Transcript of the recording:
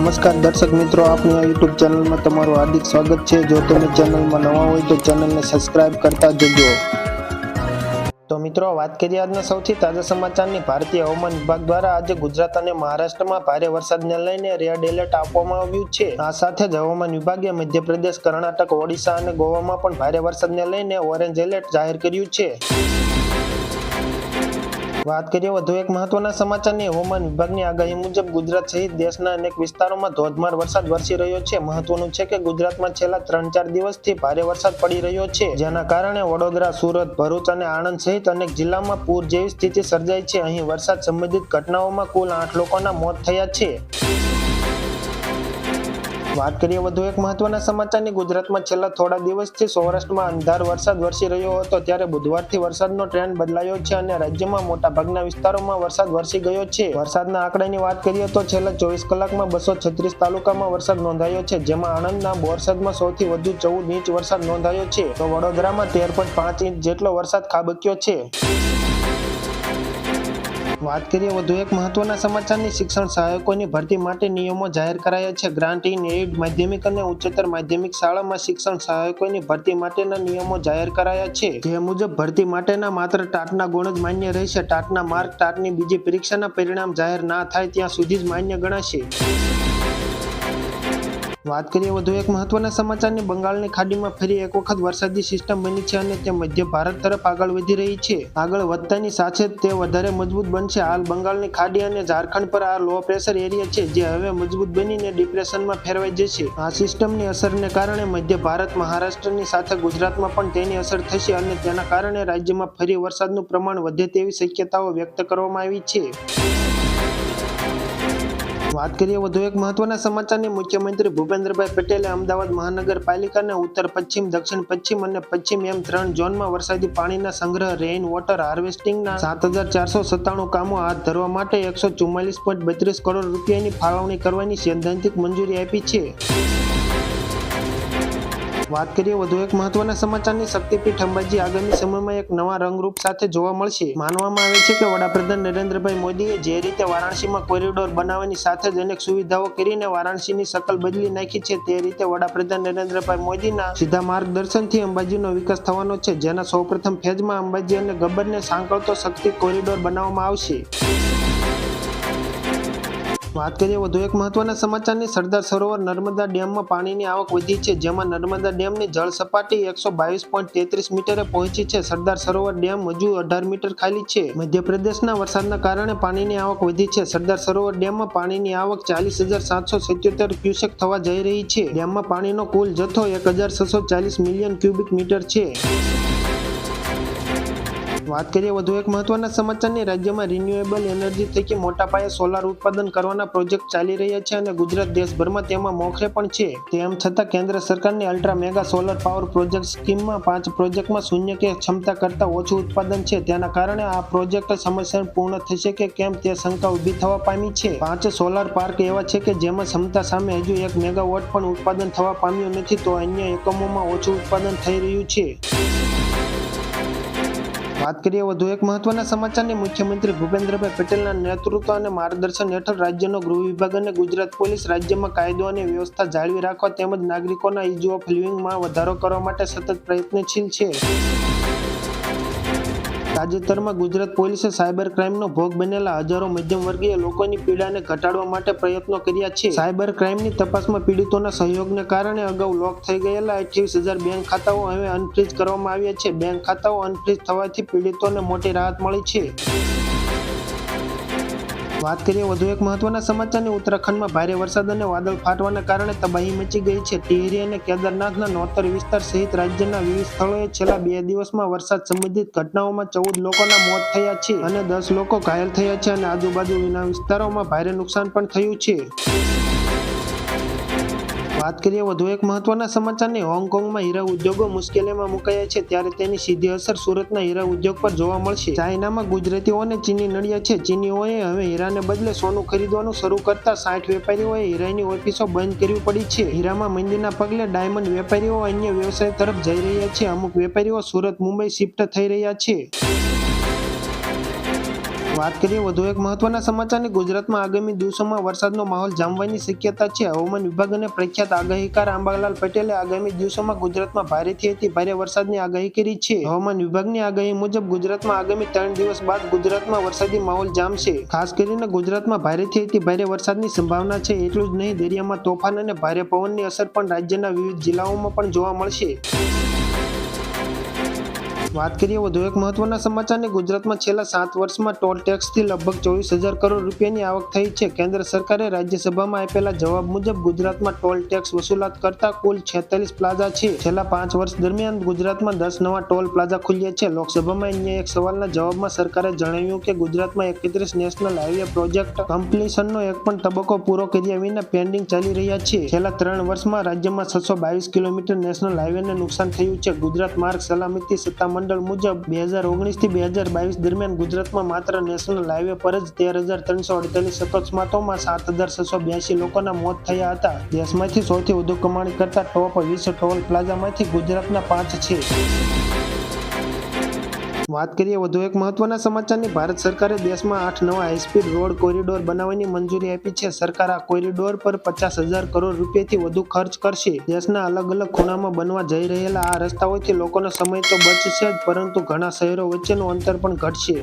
નમસ્કાર દર્શક મિત્રો, આપની આ યુટ્યુબ ચેનલમાં તમારું હાર્દિક સ્વાગત છે। જો તમે ચેનલમાં નવા હોય તો ચેનલને સબસ્ક્રાઇબ કરતા જજો। તો મિત્રો, વાત કરીએ આજના સૌથી તાજા સમાચારની। ભારતીય હવામાન વિભાગ દ્વારા આજે ગુજરાત અને મહારાષ્ટ્રમાં ભારે વરસાદને લઈને રેડ એલર્ટ આપવામાં આવ્યું છે। આ સાથે જ હવામાન વિભાગે મધ્યપ્રદેશ, કર્ણાટક, ઓડિશા અને ગોવામાં પણ ભારે વરસાદને લઈને ઓરેન્જ એલર્ટ જાહેર કર્યું છે। વાત કરીએ વધુ એક મહત્વના સમાચારની। હવામાન વિભાગની આગાહી મુજબ ગુજરાત સહિત દેશના અનેક વિસ્તારોમાં ધોધમાર વરસાદ વરસી રહ્યો છે। મહત્વનું છે કે ગુજરાતમાં છેલ્લા 3-4 દિવસથી ભારે વરસાદ પડી રહ્યો છે, જેના કારણે વડોદરા, સુરત, ભરૂચ અને આણંદ સહિત અનેક જિલ્લામાં પૂર જેવી સ્થિતિ સર્જાઈ છે। અહીં વરસાદ સંબંધિત ઘટનાઓમાં કુલ 8 લોકોના મોત થયા છે। વાત કરીએ વધુ એક મહત્વના સમાચારની। ગુજરાતમાં છેલ્લા થોડા દિવસથી સૌરાષ્ટ્રમાં અંધાર વરસાદ વરસી રહ્યો હતો, ત્યારે બુધવારથી વરસાદનો ટ્રેન્ડ બદલાયો છે અને રાજ્યમાં મોટાભાગના વિસ્તારોમાં વરસાદ વરસી ગયો છે। વરસાદના આંકડાની વાત કરીએ તો છેલ્લા 24 કલાકમાં 236 તાલુકામાં વરસાદ નોંધાયો છે, જેમાં આણંદના બોરસદમાં સૌથી વધુ 14 ઇંચ વરસાદ નોંધાયો છે, તો વડોદરામાં 13.5 ઇંચ જેટલો વરસાદ ખાબક્યો છે। વાત કરીએ વધુ એક મહત્વના સમાચારની। શિક્ષણ સહાયકોની ભરતી માટે નિયમો જાહેર કરાયા છે। ગ્રાન્ટ ઇન એઇડ માધ્યમિક અને ઉચ્ચતર માધ્યમિક શાળામાં શિક્ષણ સહાયકોની ભરતી માટેના નિયમો જાહેર કરાયા છે, જે મુજબ ભરતી માટેના માત્ર ટાટના ગુણ જ માન્ય રહેશે। ટાટના માર્ક ટાટની બીજી પરીક્ષાના પરિણામ જાહેર ના થાય ત્યાં સુધી જ માન્ય ગણાશે। વાત કરીએ વધુ એક મહત્વના સમાચારની। બંગાળની ખાડીમાં ફરી એક વખત વરસાદી સિસ્ટમ બની છે અને તે મધ્ય ભારત તરફ આગળ વધી રહી છે। આગળ વધતાની સાથે તે વધારે મજબૂત બનશે। હાલ બંગાળની ખાડી અને ઝારખંડ પર આ લો પ્રેશર એરિયા છે, જે હવે મજબૂત બનીને ડિપ્રેશનમાં ફેરવાઈ જશે। આ સિસ્ટમની અસરને કારણે મધ્ય ભારત, મહારાષ્ટ્રની સાથે ગુજરાતમાં પણ તેની અસર થશે અને તેના કારણે રાજ્યમાં ફરી વરસાદનું પ્રમાણ વધે તેવી શક્યતાઓ વ્યક્ત કરવામાં આવી છે। વાત કરીએ વધુ એક મહત્વના સમાચારની। મુખ્યમંત્રી ભૂપેન્દ્રભાઈ પટેલે અમદાવાદ મહાનગરપાલિકાને ઉત્તર પશ્ચિમ, દક્ષિણ પશ્ચિમ અને પશ્ચિમ એમ 3 ઝોનમાં વરસાદી પાણીના સંગ્રહ, રેઇન વોટર હાર્વેસ્ટિંગના 7,497 કામો હાથ ધરવા માટે 144.32 કરોડ રૂપિયાની ફાળવણી કરવાની સૈદ્ધાંતિક મંજૂરી આપી છે। વાત કરીએ વધુ એક મહત્વના સમાચારની। શક્તિપીઠ અંબાજી આગામી સમયમાં એક નવા રંગરૂપ સાથે જોવા મળશે। માનવામાં આવે છે કે વડાપ્રધાન નરેન્દ્રભાઈ મોદીએ જે રીતે વારાણસીમાં કોરિડોર બનાવવાની સાથે જ અનેક સુવિધાઓ કરીને વારાણસીની શકલ બદલી નાખી છે, તે રીતે વડાપ્રધાન નરેન્દ્રભાઈ મોદીના સીધા માર્ગદર્શનથી અંબાજીનો વિકાસ થવાનો છે, જેના સૌપ્રથમ ફેઝમાં અંબાજી અને ગબ્બરને સાંકળતો શક્તિ કોરિડોર બનાવવામાં આવશે। વાત કરીએ વધુ એક મહત્વના સમાચારની। સરદાર સરોવર નર્મદા ડેમમાં પાણીની આવક વધી છે, જેમાં નર્મદા ડેમની જળ સપાટી 122.33 મીટરે પહોંચી છે। સરદાર સરોવર ડેમ હજુ 18 મીટર ખાલી છે। મધ્યપ્રદેશના વરસાદના કારણે પાણીની આવક વધી છે। સરદાર સરોવર ડેમમાં પાણીની આવક 40,777 ક્યુસેક થવા જઈ રહી છે। ડેમમાં પાણીનો કુલ જથ્થો 1,640 મિલિયન ક્યુબિક મીટર છે। વાત કરીએ વધુ એક મહત્વના સમાચારની। રાજ્યમાં રિન્યુએબલ એનર્જી થકી મોટા પાયે સોલાર ઉત્પાદન કરવાના પ્રોજેક્ટ ચાલી રહ્યા છે અને ગુજરાત દેશભરમાં તેમાં મોખરે પણ છે। તેમ છતાં કેન્દ્ર સરકારની ultra mega solar power project સ્કીમમાં 5 પ્રોજેક્ટમાં શૂન્ય કે ક્ષમતા કરતાં ઓછું ઉત્પાદન છે। તેના કારણે આ પ્રોજેક્ટ સમયસર પૂર્ણ થશે કે કેમ તે શંકા ઊભી થવા પામી છે। 5 સોલાર પાર્ક એવા છે કે જેમાં ક્ષમતા સામે હજુ 1 મેગાવોટ પણ ઉત્પાદન થવા પામ્યું નથી, તો અન્ય એકમોમાં ઓછું ઉત્પાદન થઈ રહ્યું છે। વાત કરીએ વધુ એક મહત્વના સમાચારની। મુખ્યમંત્રી ભૂપેન્દ્રભાઈ પટેલના નેતૃત્વ અને માર્ગદર્શન હેઠળ રાજ્યનો ગૃહ વિભાગ અને ગુજરાત પોલીસ રાજ્યમાં કાયદો અને વ્યવસ્થા જાળવી રાખવા તેમજ નાગરિકોના ઇઝ ઓફ લિવિંગમાં વધારો કરવા માટે સતત પ્રયત્નશીલ છે। તાજેતરમાં ગુજરાત પોલીસે સાયબર ક્રાઇમનો ભોગ બનેલા હજારો મધ્યમ વર્ગીય લોકોની પીડાને ઘટાડવા માટે પ્રયત્નો કર્યા છે। સાયબર ક્રાઇમની તપાસમાં પીડિતોના સહયોગને કારણે અગાઉ લોક થઈ ગયેલા 28,000 બેંક ખાતાઓ હવે અનફ્રીઝ કરવામાં આવ્યા છે। બેંક ખાતાઓ અનફ્રીઝ થવાથી પીડિતોને મોટી રાહત મળી છે। વાત કરીએ વધુ એક મહત્વના સમાચારની। ઉત્તરાખંડમાં ભારે વરસાદ અને વાદળ ફાટવાના કારણે તબાહી મચી ગઈ છે। ટિહરી અને કેદારનાથના નોતર વિસ્તાર સહિત રાજ્યના વિવિધ સ્થળોએ છેલ્લા 2 દિવસમાં વરસાદ સંબંધિત ઘટનાઓમાં 14 લોકોના મોત થયા છે અને 10 લોકો ઘાયલ થયા છે અને આજુબાજુના વિસ્તારોમાં ભારે નુકસાન પણ થયું છે। વાત કરીએ વધુ એક મહત્વના સમાચારની। હોંગકોંગમાં હીરા ઉદ્યોગો મુશ્કેલીમાં મુકાયા છે, ત્યારે તેની સીધી અસર સુરતના હીરા ઉદ્યોગ પર જોવા મળશે। ચાઇનામાં ગુજરાતીઓને ચીની નડ્યા છે। ચીનીઓએ હવે હીરાને બદલે સોનું ખરીદવાનું શરૂ કરતા 60 વેપારીઓએ હીરાની ઓફિસો બંધ કરવી પડી છે। હીરામાં મંદીના પગલે ડાયમંડ વેપારીઓ અન્ય વ્યવસાય તરફ જઈ રહ્યા છે। અમુક વેપારીઓ સુરત, મુંબઈ શિફ્ટ થઈ રહ્યા છે। વાત કરીએ વધુ એક મહત્વના સમાચારની. ગુજરાતમાં આગામી દિવસોમાં વરસાદનો માહોલ જામવાની શક્યતા છે. હવામાન વિભાગ અને પ્રખ્યાત આગાહીકાર અંબાલાલ પટેલે આગામી દિવસોમાં ગુજરાતમાં ભારેથી અતિ ભારે વરસાદની આગાહી કરી છે. હવામાન વિભાગની આગાહી મુજબ ગુજરાતમાં આગામી 3 દિવસ બાદ ગુજરાતમાં વરસાદી માહોલ જામશે. ખાસ કરીને ગુજરાતમાં ભારેથી અતિ ભારે વરસાદની સંભાવના છે. એટલું જ નહીં, દરિયામાં તોફાન અને ભારે પવનની અસર પણ રાજ્યના વિવિધ જિલ્લાઓમાં પણ જોવા મળશે. વાત કરીએ વધુ એક મહત્વના સમાચારની. ગુજરાતમાં છેલ્લા 7 વર્ષમાં ટોલ ટેક્સથી લગભગ 24,000 કરોડ રૂપિયાની આવક થઈ છે. કેન્દ્ર સરકારે રાજ્યસભામાં આપેલા જવાબ મુજબ ગુજરાતમાં ટોલ ટેક્સ વસૂલાત કરતા કુલ 46 પ્લાઝા છે. છેલ્લા 5 વર્ષ દરમિયાન ગુજરાતમાં 10 નવા ટોલ પ્લાઝા ખુલ્યા છે. લોકસભામાં અન્ય એક સવાલના જવાબમાં સરકારે જણાવ્યું કે ગુજરાતમાં 31 નેશનલ હાઈવે પ્રોજેક્ટ કમ્પ્લીશનનો એક પણ તબક્કો પૂરો કર્યા વિના પેન્ડિંગ ચાલી રહ્યા છે. છેલ્લા 3 વર્ષમાં રાજ્યમાં 622 કિલોમીટર નેશનલ હાઈવેને નુકસાન થયું છે. ગુજરાત માર્ગ સલામતી સત્તામંડળ મુજબ 2019 થી 2022 દરમિયાન ગુજરાતમાં માત્ર નેશનલ હાઈવે પર જ 13,348 અકસ્માતોમાં 7,682 લોકોના મોત થયા હતા. દેશમાંથી સૌથી વધુ કમાણી કરતા ટોપ 20 ટોલ પ્લાઝામાંથી ગુજરાતના 5 છે. વાત કરીએ વધુ એક મહત્વના સમાચારની. ભારત સરકારે દેશમાં 8 નવા હાઈસ્પીડ રોડ કોરિડોર બનાવવાની મંજૂરી આપી છે. સરકાર આ કોરિડોર પર 50,000 કરોડ રૂપિયાથી વધુ ખર્ચ કરશે. દેશના અલગ અલગ ખૂણામાં બનવા જઈ રહેલા આ રસ્તાઓથી લોકોનો સમય તો બચશે જ, પરંતુ ઘણા શહેરો વચ્ચેનું અંતર પણ ઘટશે.